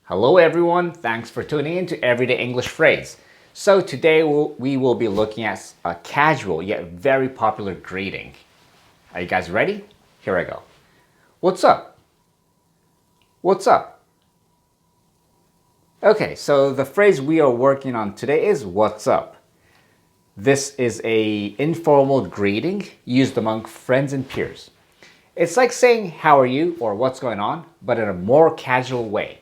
Hello everyone, thanks for tuning in to Everyday English Phrase. So today we will be looking at a casual yet very popular greeting. Are you guys ready? Here I go. What's up? What's up? Okay, so the phrase we are working on today is what's up. This is a informal greeting used among friends and peers. It's like saying how are you or what's going on, but in a more casual way.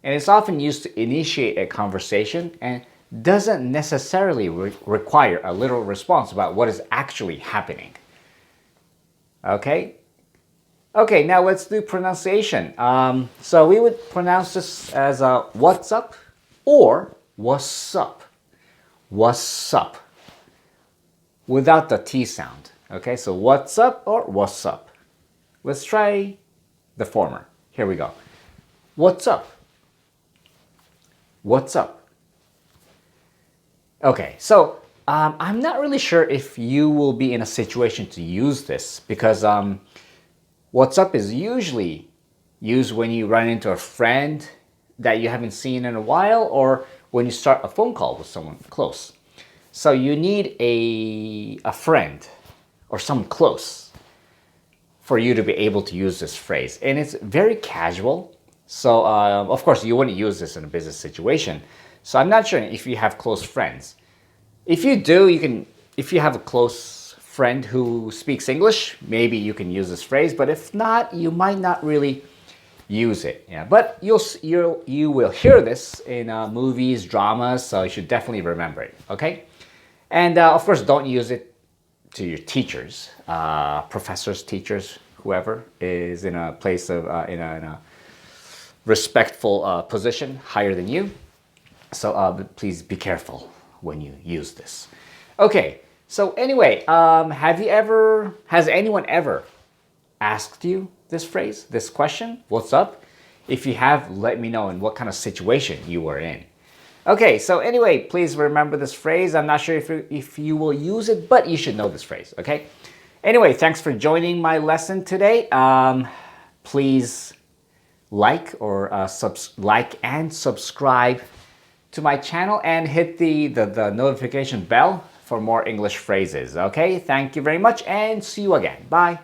And it's often used to initiate a conversation and doesn't necessarily require a literal response about what is actually happening. Okay? Okay, now let's do pronunciation. So we would pronounce this as what's up or what's up. What's up. Without the T sound. Okay, so what's up or what's up. Let's try the former. Here we go. What's up? What's up? Okay, so I'm not really sure if you will be in a situation to use this because what's up is usually used when you run into a friend that you haven't seen in a while or when you start a phone call with someone close. So you need a friend or someone close for you to be able to use this phrase. And it's very casual. So, of course, you wouldn't use this in a business situation. So I'm not sure if you have close friends. If you do, if you have a close friend who speaks English, maybe you can use this phrase. But if not, you might not really use it. Yeah, but you will hear this in movies, dramas, so you should definitely remember it, okay? And, of course, don't use it to your teachers, professors, teachers, whoever is in a place of, in a respectful position higher than you. So please be careful when you use this. Okay, so anyway, has anyone ever asked you this phrase, this question, what's up? If you have, let me know in what kind of situation you were in. Okay, so anyway, please remember this phrase. I'm not sure if you will use it, but you should know this phrase, okay? Anyway, thanks for joining my lesson today. Please like and subscribe to my channel and hit the notification bell for more English phrases. Okay, thank you very much and see you again. Bye.